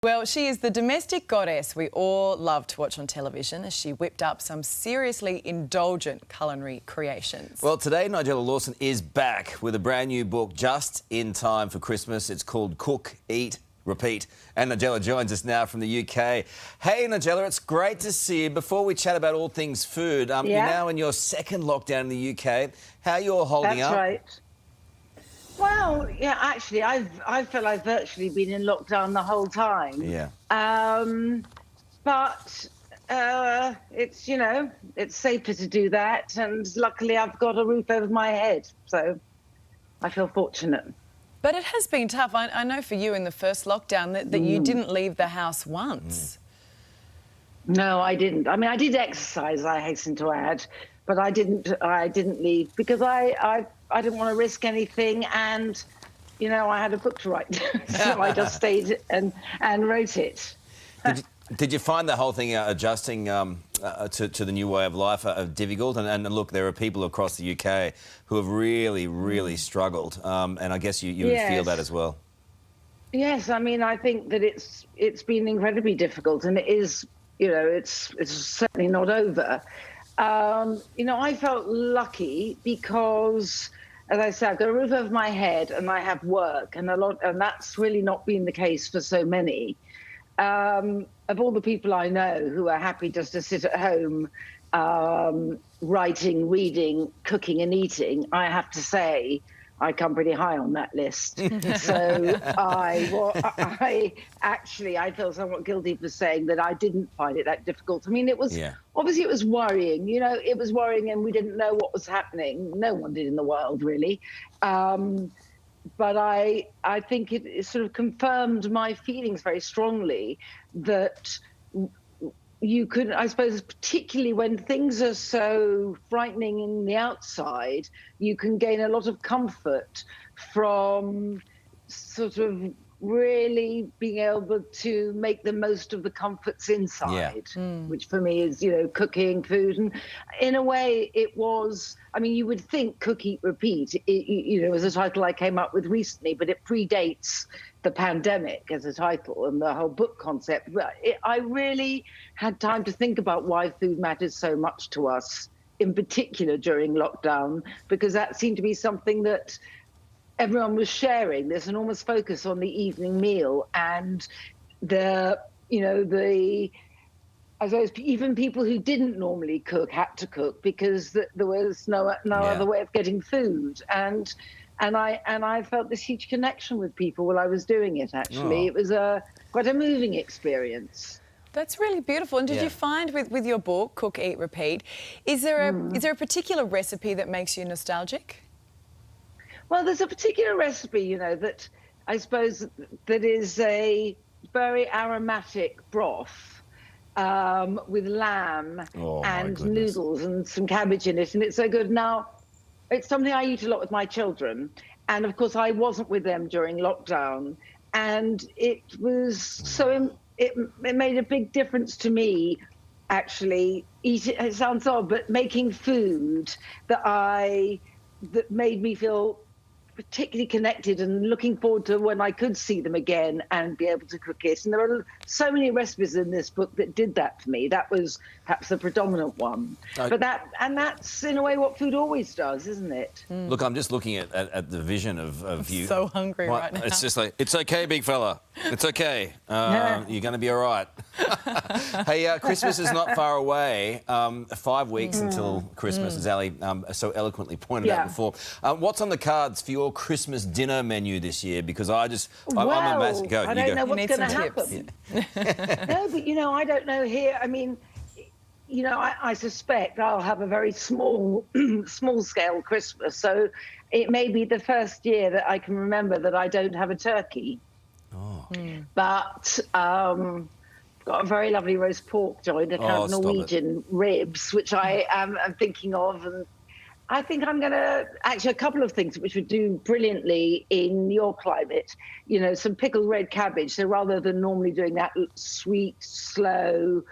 Well, she is the domestic goddess we all love to watch on television as she whipped up some seriously indulgent culinary creations. Well, today Nigella Lawson is back with a brand new book just in time for Christmas. It's called Cook, Eat, Repeat. And Nigella joins us now from the UK. Hey, Nigella, it's great to see you. Before we chat about all things food, you're now in your second lockdown in the UK. How are you all holding up? That's right. Well, yeah, actually, I feel I've virtually been in lockdown the whole time. Yeah. But it's, you know, it's safer to do that. And luckily I've got a roof over my head. So I feel fortunate. But it has been tough. I know for you in the first lockdown that you didn't leave the house once. No, I didn't. I mean, I did exercise, I hasten to add, but I didn't leave because I didn't want to risk anything, and you know, I had a book to write. So I just stayed and wrote it. Did you find the whole thing adjusting to the new way of life difficult? And look, there are people across the UK who have really struggled, and I guess you would feel that as well. Yes, I mean, I think that it's been incredibly difficult, and it is, you know, it's certainly not over. You know, I felt lucky because, as I said, I've got a roof over my head and I have work, and that's really not been the case for so many. Of all the people I know who are happy just to sit at home, writing, reading, cooking and eating, I have to say I come pretty high on that list. So I feel somewhat guilty for saying that I didn't find it that difficult. I mean, it was obviously it was worrying. You know, it was worrying, and we didn't know what was happening. No one did in the world, really. But I think it sort of confirmed my feelings very strongly that you could, I suppose, particularly when things are so frightening in the outside, you can gain a lot of comfort from sort of really being able to make the most of the comforts inside, which for me is, you know, cooking, food. And in a way it was, I mean, you would think Cook, Eat, Repeat, you know, was a title I came up with recently, but it predates the pandemic as a title and the whole book concept. But I really had time to think about why food matters so much to us, in particular during lockdown, because that seemed to be something that everyone was sharing. There's an enormous focus on the evening meal, and I suppose even people who didn't normally cook had to cook because there was no other way of getting food. And I felt this huge connection with people while I was doing it, actually. It was quite a moving experience. That's really beautiful. And did you find with your book, Cook, Eat, Repeat, is there a particular recipe that makes you nostalgic? Well, there's a particular recipe, you know, that I suppose that is a very aromatic broth with lamb and noodles and some cabbage in it, and it's so good. Now, it's something I eat a lot with my children, and of course I wasn't with them during lockdown, and it was so it made a big difference to me, actually. It sounds odd, but making food that made me feel particularly connected and looking forward to when I could see them again and be able to cook it. And there are so many recipes in this book that did that for me. That was perhaps the predominant one. But that's in a way what food always does, isn't it? Look, I'm just looking at the vision of you. I'm so hungry right now. It's just like, it's okay, big fella. It's okay. You're going to be all right. Hey, Christmas is not far away. 5 weeks until Christmas, as Ali so eloquently pointed out before. What's on the cards for your Christmas dinner menu this year? Because I'm a massive... Go, I don't know what's going to happen. No, but, you know, I don't know here. I mean, you know, I suspect I'll have a very small-scale Christmas. So it may be the first year that I can remember that I don't have a turkey. But got a very lovely roast pork joint, a kind of Norwegian ribs, which I am thinking of. And I think I'm going to, actually, a couple of things which would do brilliantly in your climate. You know, some pickled red cabbage. So rather than normally doing that sweet, slow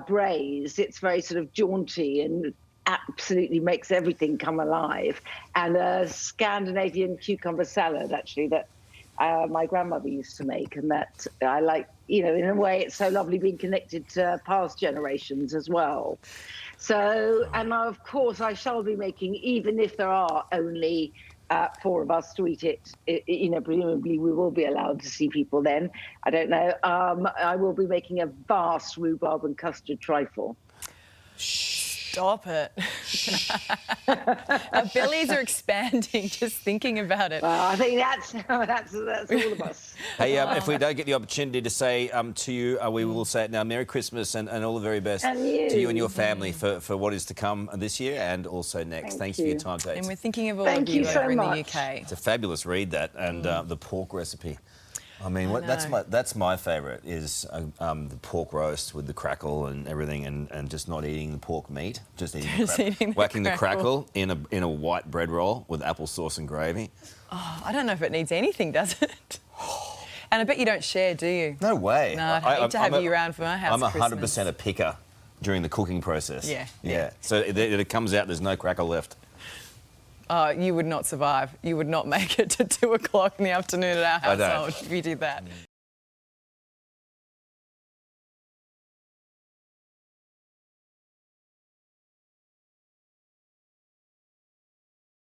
braise, it's very sort of jaunty and absolutely makes everything come alive. And a Scandinavian cucumber salad, actually, that my grandmother used to make, and that I like you know, in a way, it's so lovely being connected to past generations as well. So, and of course, I shall be making, even if there are only 4 of us to eat it, you know, presumably we will be allowed to see people then. I don't know. I will be making a vast rhubarb and custard trifle. Stop it. Our bellies are expanding just thinking about it. Well, I think that's all of us. Hey, if we don't get the opportunity to say to you, we will say it now, Merry Christmas and all the very best to you and your family for what is to come this year and also next. Thanks for your time today. And we're thinking of all of you over in the UK. It's a fabulous read, that, and the pork recipe. I mean, that's my favourite is the pork roast with the crackle and everything, and just not eating the pork meat, just eating whacking the crackle in a white bread roll with applesauce and gravy. Oh, I don't know if it needs anything, does it? And I bet you don't share, do you? No way. No, I'd hate to have you around for my house. I'm 100% a picker during the cooking process. Yeah. So it comes out, there's no crackle left. Oh, you would not survive. You would not make it to 2 o'clock in the afternoon at our household if you did that.